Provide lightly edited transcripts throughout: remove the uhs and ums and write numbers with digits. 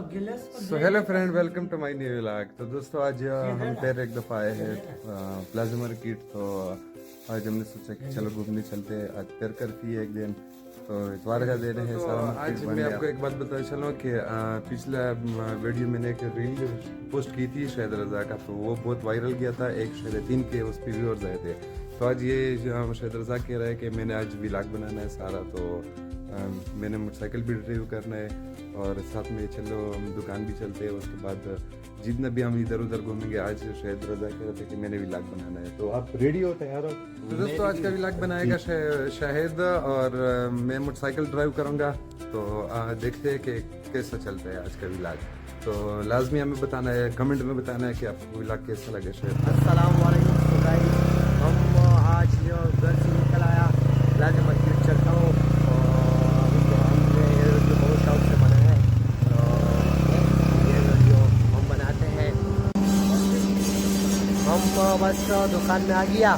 So hello friend, welcome to my new vlog. तो दोस्तों आज हम फिर एक दफ़ा आए हैं प्लाजा मार्केट। तो आज हमने सोचा कि चलो घूमने चलते हैं। आज फिर करती है एक दिन, तो इतवार का दिन है। तो आज मैं आपको एक बात बता चलूँ कि पिछला वीडियो मैंने एक रील पोस्ट की थी शायद रज़ा का, तो वो बहुत वायरल गया था। एक शायद 3 के उस पर व्यूअर्स आए थे। तो आज ये शायद रज़ा कह रहा है कि मैंने आज व्लॉग बनाना है सारा, तो मैंने मोटरसाइकिल भी ड्राइव करना है और साथ में चलो हम दुकान भी चलते हैं। उसके बाद जितना भी हम इधर उधर घूमेंगे। आज शायद रज़ा कह रहा था कि मैंने व्लॉग बनाना है, तो आप रेडी हो, तैयार हो? तो दोस्तों आज का व्लॉग बनाएगा शाहिद और मैं मोटरसाइकिल ड्राइव करूँगा। तो देखते हैं कि कैसा चलता है आज का व्लॉग। तो लाजमी हमें बताना है, कमेंट में बताना है कि आपको व्लॉग कैसा लगे। शायद अस्सलाम वालेकुम गाइस, हम आज घर से निकल आया, प्लाजा मार्केट चलता हूँ और हमने जो बहुत शौक से बना है। ये वीडियो हम बनाते हैं। हम बस दुकान में आ गया,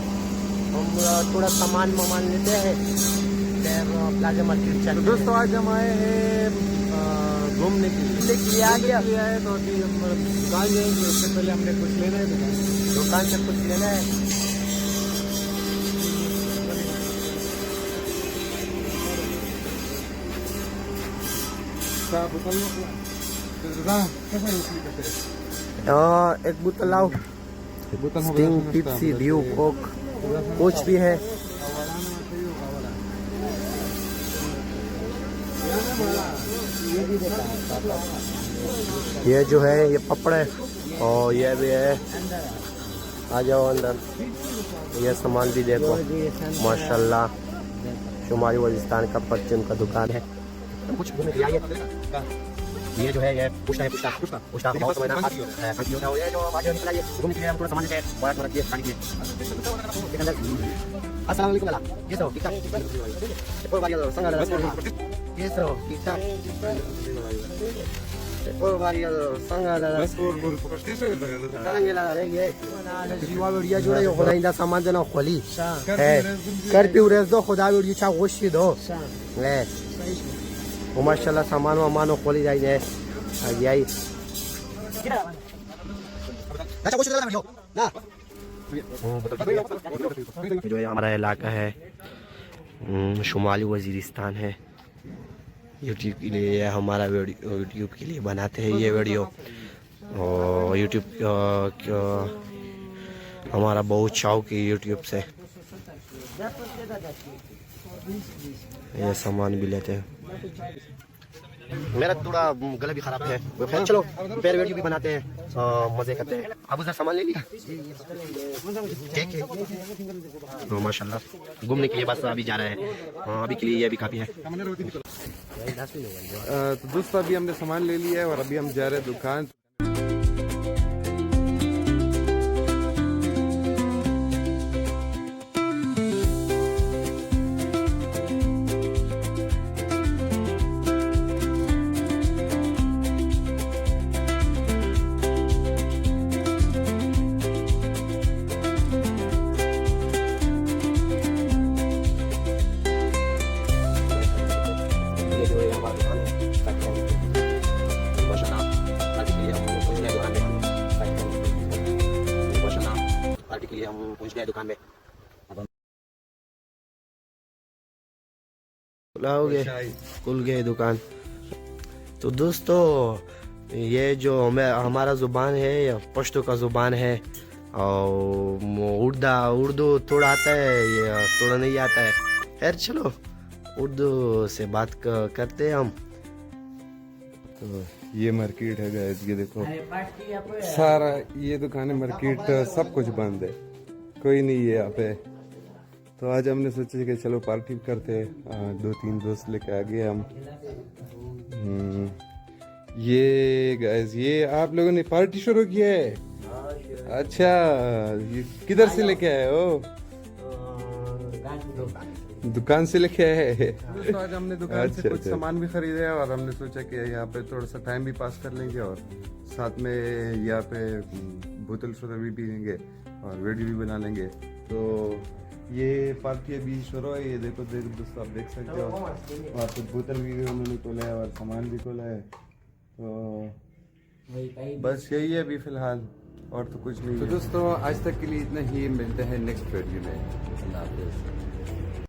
हम थोड़ा सामान लेते हैं, फिर प्लाजा मार्केट चलते हैं। दोस्तों आज हम आए हैं घूमने के लिए आ गया है। तो अभी हम दुकान जाएंगे, उससे पहले हमने कुछ लेना है दुकान से कुछ लेना है। एक बोतल लाओ, स्टिंग, पिप्सी, ड्यू, कोक, कुछ भी है। ये जो है ये पपड़ है और ये भी है। आ जाओ अंदर, ये सामान भी देखो माशाल्लाह। शुमारी वजिस्तान का परचून का दुकान है। कुछ घूमने के लिए आइए। ये जो है ये पुष्टा है, पुष्टा बहुत समय ना ये जो आगे निकला, ये घूमने के लिए हम थोड़ा सामान लेते हैं। बड़ा रखिए खाने के लिए। अस्सलाम वालेकुम वाला ये तो ठीक है। और वाला संगा ये तो ठीक है। और वाला संगा बस जीवा वीडियो जोड़े हो खुदा सामान जना खोली है कर पे उरेस दो खुदा वीडियो चा गोशी दो है वो माशाल्लाह सामान वामान खोली जाई है। आई आई अच्छा कुछ लगा वीडियो ना। जो है हमारा इलाका है शुमाली वजीरिस्तान है। यूट्यूब के लिए हमारा यूट्यूब के लिए बनाते हैं ये वीडियो, और यूट्यूब हमारा बहुत शौक है यूट्यूब से। ये सामान भी लेते हैं। मेरा थोड़ा गला भी खराब है, चलो फिर वीडियो भी बनाते हैं, मजे करते हैं। अब उधर सामान ले लिया ठीक है। तो माशाल्लाह घूमने के लिए बस अभी जा रहे हैं, अभी के लिए ये भी काफी है। तो दोस्तों अभी हमने सामान ले लिया है और अभी हम जा रहे हैं दुकान। के लिए हम पहुंच गए दुकान में। खुल गए दुकान। तो दोस्तों ये जो हमारा जुबान है ये पश्तो का जुबान है, और उर्दू थोड़ा आता है, ये थोड़ा नहीं आता है। खैर चलो उर्दू से बात करते हैं हम। तो ये मार्केट है गाइस, ये देखो सारा ये दुकान है, मार्केट सब कुछ बंद है, कोई नहीं है यहाँ पे। तो आज हमने सोचा कि चलो पार्टी करते हैं। 2-3 दोस्त लेके आ गए हम। ये गाइस ये आप लोगों ने पार्टी शुरू की है? अच्छा, ये किधर से लेके आए हो? दुकान से लेके आए। तो आज हमने दुकान से कुछ सामान भी खरीदे है और हमने सोचा कि यहाँ पे थोड़ा सा टाइम भी पास कर लेंगे और साथ में यहाँ पे बोतल सोडा भी पीएंगे और वीडियो भी बना लेंगे। तो ये पार्टी अभी शुरू है। ये देखो दोस्तों, आप देख सकते हो वहाँ पे बोतल भी उन्होंने खोला है और सामान भी खोला है। बस यही है अभी फिलहाल, और तो कुछ नहीं। तो दोस्तों आज तक के लिए इतना ही, मिलते हैं नेक्स्ट वीडियो में। अल्लाह हाफिज़।